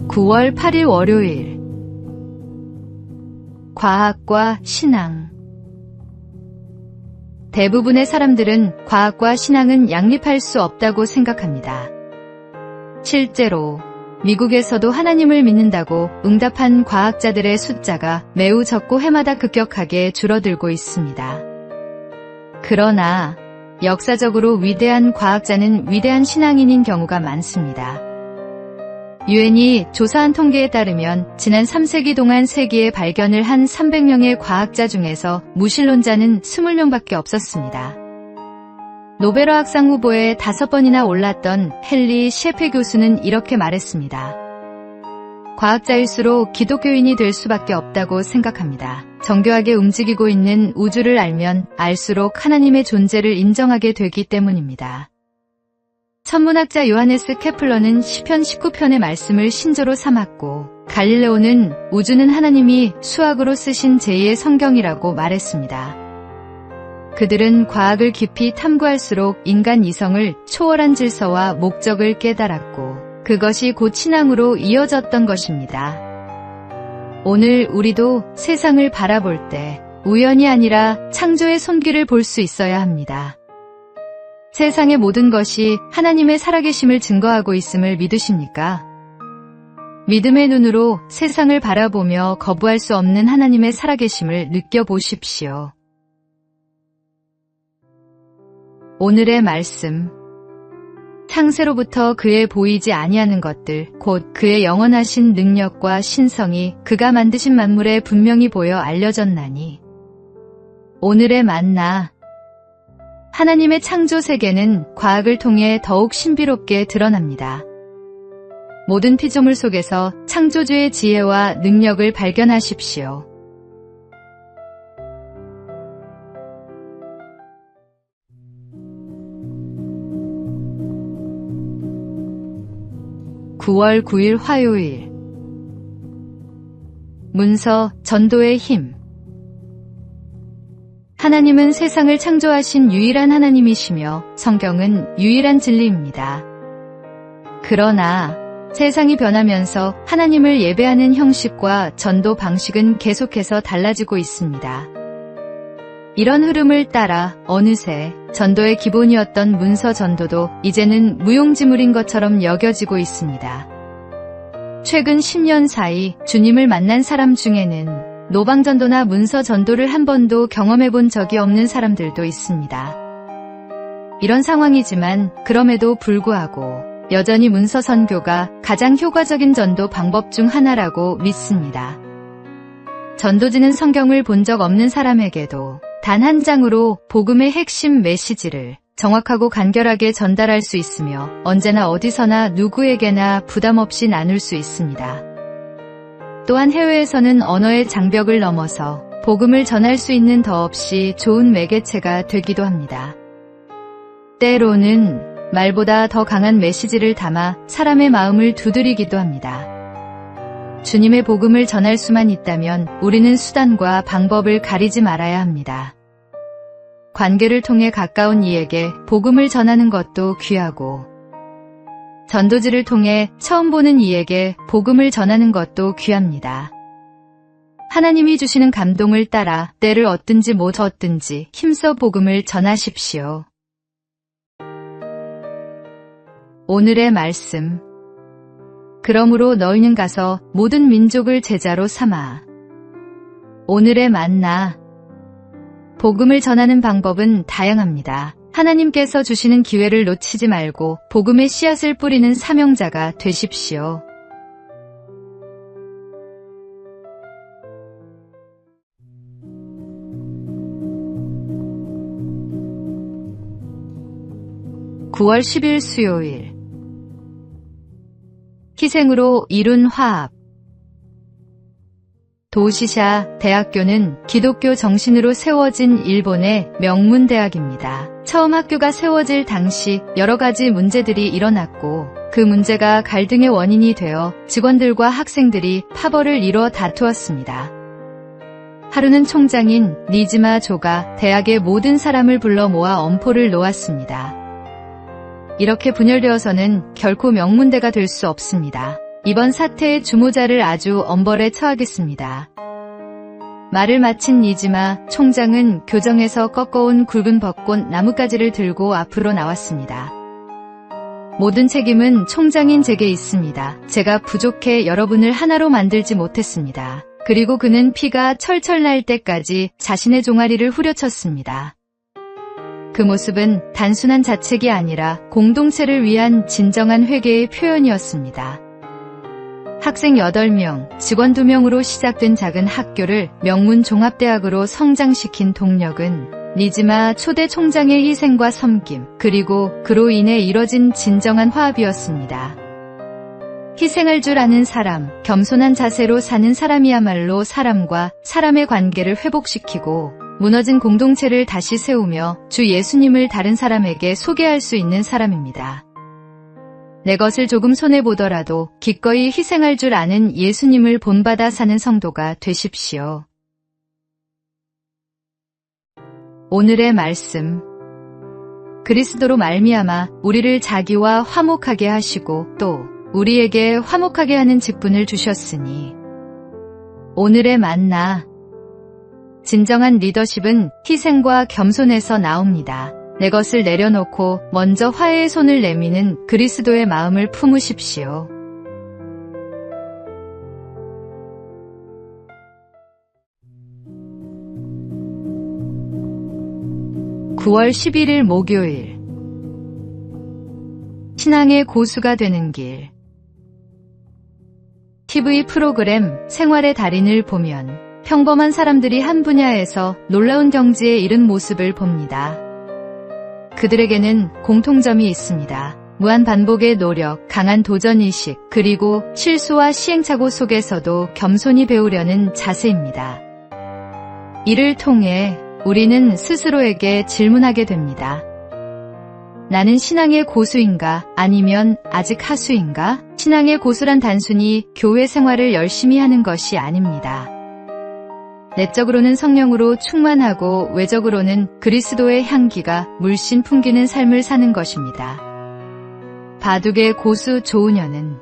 9월 8일 월요일. 과학과 신앙. 대부분의 사람들은 과학과 신앙은 양립할 수 없다고 생각합니다. 실제로 미국에서도 하나님을 믿는다고 응답한 과학자들의 숫자가 매우 적고 해마다 급격하게 줄어들고 있습니다. 그러나 역사적으로 위대한 과학자는 위대한 신앙인인 경우가 많습니다. 유엔이 조사한 통계에 따르면 지난 3세기 동안 세계에 발견을 한 300명의 과학자 중에서 무신론자는 20명밖에 없었습니다. 노벨화학상 후보에 5번이나 올랐던 헨리 셰페 교수는 이렇게 말했습니다. 과학자일수록 기독교인이 될 수밖에 없다고 생각합니다. 정교하게 움직이고 있는 우주를 알면 알수록 하나님의 존재를 인정하게 되기 때문입니다. 천문학자 요하네스 케플러는 시편 19편의 말씀을 신조로 삼았고, 갈릴레오는 우주는 하나님이 수학으로 쓰신 제2의 성경이라고 말했습니다. 그들은 과학을 깊이 탐구할수록 인간 이성을 초월한 질서와 목적을 깨달았고, 그것이 곧 신앙으로 이어졌던 것입니다. 오늘 우리도 세상을 바라볼 때 우연이 아니라 창조의 손길을 볼 수 있어야 합니다. 세상의 모든 것이 하나님의 살아계심을 증거하고 있음을 믿으십니까? 믿음의 눈으로 세상을 바라보며 거부할 수 없는 하나님의 살아계심을 느껴보십시오. 오늘의 말씀. 창세로부터 그의 보이지 아니하는 것들, 곧 그의 영원하신 능력과 신성이 그가 만드신 만물에 분명히 보여 알려졌나니. 오늘의 만나. 하나님의 창조 세계는 과학을 통해 더욱 신비롭게 드러납니다. 모든 피조물 속에서 창조주의 지혜와 능력을 발견하십시오. (9월 9일) 화요일. 문서 전도의 힘. 하나님은 세상을 창조하신 유일한 하나님이시며 성경은 유일한 진리입니다. 그러나 세상이 변하면서 하나님을 예배하는 형식과 전도 방식은 계속해서 달라지고 있습니다. 이런 흐름을 따라 어느새 전도의 기본이었던 문서 전도도 이제는 무용지물인 것처럼 여겨지고 있습니다. 최근 10년 사이 주님을 만난 사람 중에는 노방전도나 문서 전도를 한 번도 경험해 본 적이 없는 사람들도 있습니다. 이런 상황이지만 그럼에도 불구하고 여전히 문서 선교가 가장 효과적인 전도 방법 중 하나라고 믿습니다. 전도지는 성경을 본 적 없는 사람에게도 단 한 장으로 복음의 핵심 메시지를 정확하고 간결하게 전달할 수 있으며 언제나 어디서나 누구에게나 부담 없이 나눌 수 있습니다. 또한 해외에서는 언어의 장벽을 넘어서 복음을 전할 수 있는 더없이 좋은 매개체가 되기도 합니다. 때로는 말보다 더 강한 메시지를 담아 사람의 마음을 두드리기도 합니다. 주님의 복음을 전할 수만 있다면 우리는 수단과 방법을 가리지 말아야 합니다. 관계를 통해 가까운 이에게 복음을 전하는 것도 귀하고, 전도지를 통해 처음 보는 이에게 복음을 전하는 것도 귀합니다. 하나님이 주시는 감동을 따라 때를 얻든지 못 얻든지 힘써 복음을 전하십시오. 오늘의 말씀. 그러므로 너희는 가서 모든 민족을 제자로 삼아. 오늘의 만나. 복음을 전하는 방법은 다양합니다. 하나님께서 주시는 기회를 놓치지 말고 복음의 씨앗을 뿌리는 사명자가 되십시오. (9월 10일) 수요일. 희생으로 이룬 화합. 도시샤 대학교는 기독교 정신으로 세워진 일본의 명문대학입니다. 처음 학교가 세워질 당시 여러 가지 문제들이 일어났고, 그 문제가 갈등의 원인이 되어 직원들과 학생들이 파벌을 이뤄 다투었습니다. 하루는 총장인 니지마 조가 대학의 모든 사람을 불러 모아 엄포를 놓았습니다. 이렇게 분열되어서는 결코 명문대가 될 수 없습니다. 이번 사태의 주모자를 아주 엄벌에 처하겠습니다. 말을 마친 니지마 총장은 교정에서 꺾어온 굵은 벚꽃 나뭇가지를 들고 앞으로 나왔습니다. 모든 책임은 총장인 제게 있습니다. 제가 부족해 여러분을 하나로 만들지 못했습니다. 그리고 그는 피가 철철 날 때까지 자신의 종아리를 후려쳤습니다. 그 모습은 단순한 자책이 아니라 공동체를 위한 진정한 회개의 표현이었습니다. 학생 8명, 직원 2명으로 시작된 작은 학교를 명문 종합대학으로 성장시킨 동력은 니지마 초대 총장의 희생과 섬김, 그리고 그로 인해 이뤄진 진정한 화합이었습니다. 희생할 줄 아는 사람, 겸손한 자세로 사는 사람이야말로 사람과 사람의 관계를 회복시키고 무너진 공동체를 다시 세우며 주 예수님을 다른 사람에게 소개할 수 있는 사람입니다. 내 것을 조금 손해보더라도 기꺼이 희생할 줄 아는 예수님을 본받아 사는 성도가 되십시오. 오늘의 말씀. 그리스도로 말미암아 우리를 자기와 화목하게 하시고 또 우리에게 화목하게 하는 직분을 주셨으니. 오늘의 만나. 진정한 리더십은 희생과 겸손에서 나옵니다. 내 것을 내려놓고 먼저 화해의 손을 내미는 그리스도의 마음을 품으십시오. (9월 11일) 목요일. 신앙의 고수가 되는 길. TV 프로그램 생활의 달인을 보면 평범한 사람들이 한 분야에서 놀라운 경지에 이른 모습을 봅니다. 그들에게는 공통점이 있습니다. 무한 반복의 노력, 강한 도전의식, 그리고 실수와 시행착오 속에서도 겸손히 배우려는 자세입니다. 이를 통해 우리는 스스로에게 질문하게 됩니다. 나는 신앙의 고수인가? 아니면 아직 하수인가? 신앙의 고수란 단순히 교회 생활을 열심히 하는 것이 아닙니다. 내적으로는 성령으로 충만하고 외적으로는 그리스도의 향기가 물씬 풍기는 삶을 사는 것입니다. 바둑의 고수 조은현은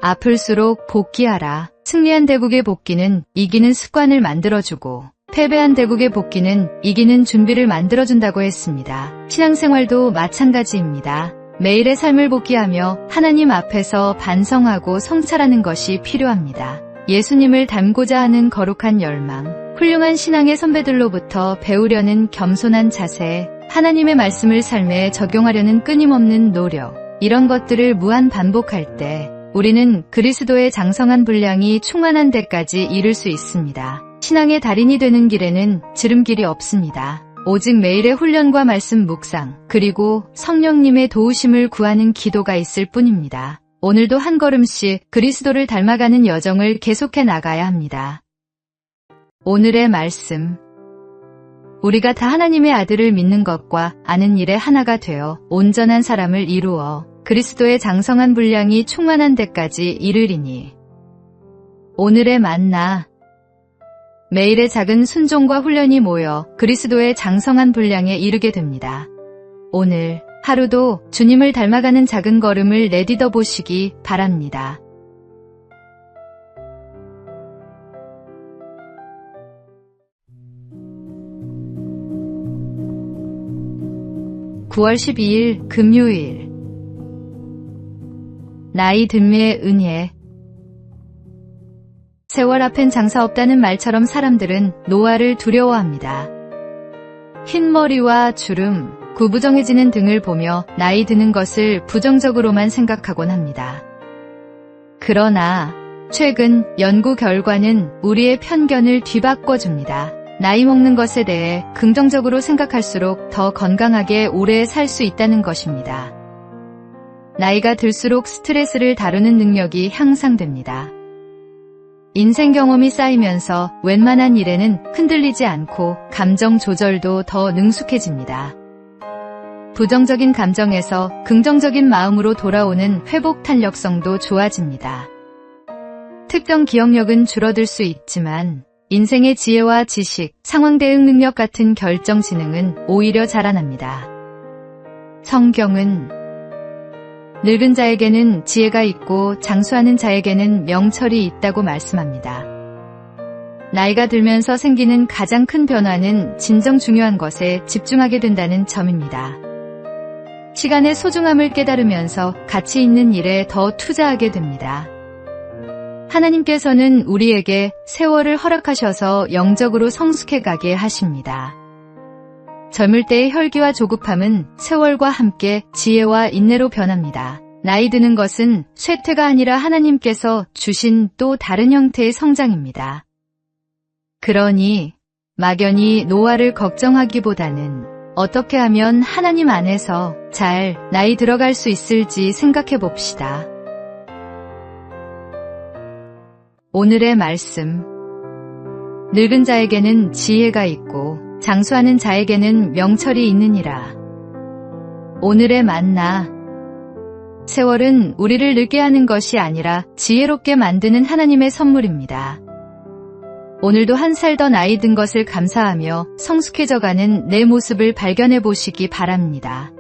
아플수록 복귀하라. 승리한 대국의 복귀는 이기는 습관을 만들어주고 패배한 대국의 복귀는 이기는 준비를 만들어준다고 했습니다. 신앙생활도 마찬가지입니다. 매일의 삶을 복귀하며 하나님 앞에서 반성하고 성찰하는 것이 필요합니다. 예수님을 닮고자 하는 거룩한 열망, 훌륭한 신앙의 선배들로부터 배우려는 겸손한 자세, 하나님의 말씀을 삶에 적용하려는 끊임없는 노력, 이런 것들을 무한 반복할 때 우리는 그리스도의 장성한 분량이 충만한 데까지 이를 수 있습니다. 신앙의 달인이 되는 길에는 지름길이 없습니다. 오직 매일의 훈련과 말씀 묵상, 그리고 성령님의 도우심을 구하는 기도가 있을 뿐입니다. 오늘도 한 걸음씩 그리스도를 닮아가는 여정을 계속해 나가야 합니다. 오늘의 말씀. 우리가 다 하나님의 아들을 믿는 것과 아는 일에 하나가 되어 온전한 사람을 이루어 그리스도의 장성한 분량이 충만한 데까지 이르리니. 오늘의 만나. 매일의 작은 순종과 훈련이 모여 그리스도의 장성한 분량에 이르게 됩니다. 오늘 하루도 주님을 닮아가는 작은 걸음을 내딛어 보시기 바랍니다. (9월 12일) 금요일. 나이 듦의 은혜. 세월 앞엔 장사 없다는 말처럼 사람들은 노화를 두려워합니다. 흰머리와 주름, 구부정해지는 등을 보며 나이 드는 것을 부정적으로만 생각하곤 합니다. 그러나 최근 연구 결과는 우리의 편견을 뒤바꿔줍니다. 나이 먹는 것에 대해 긍정적으로 생각할수록 더 건강하게 오래 살 수 있다는 것입니다. 나이가 들수록 스트레스를 다루는 능력이 향상됩니다. 인생 경험이 쌓이면서 웬만한 일에는 흔들리지 않고 감정 조절도 더 능숙해집니다. 부정적인 감정에서 긍정적인 마음으로 돌아오는 회복 탄력성도 좋아집니다. 특정 기억력은 줄어들 수 있지만 인생의 지혜와 지식, 상황 대응 능력 같은 결정 지능은 오히려 자라납니다. 성경은 늙은 자에게는 지혜가 있고 장수하는 자에게는 명철이 있다고 말씀합니다. 나이가 들면서 생기는 가장 큰 변화는 진정 중요한 것에 집중하게 된다는 점입니다. 시간의 소중함을 깨달으면서 가치 있는 일에 더 투자하게 됩니다. 하나님께서는 우리에게 세월을 허락하셔서 영적으로 성숙해 가게 하십니다. 젊을 때의 혈기와 조급함은 세월과 함께 지혜와 인내로 변합니다. 나이 드는 것은 쇠퇴가 아니라 하나님께서 주신 또 다른 형태의 성장입니다. 그러니 막연히 노화를 걱정하기보다는 어떻게 하면 하나님 안에서 잘 나이 들어갈 수 있을지 생각해 봅시다. 오늘의 말씀. 늙은 자에게는 지혜가 있고 장수하는 자에게는 명철이 있느니라. 오늘의 만나. 세월은 우리를 늙게 하는 것이 아니라 지혜롭게 만드는 하나님의 선물입니다. 오늘도 한 살 더 나이 든 것을 감사하며 성숙해져가는 내 모습을 발견해 보시기 바랍니다.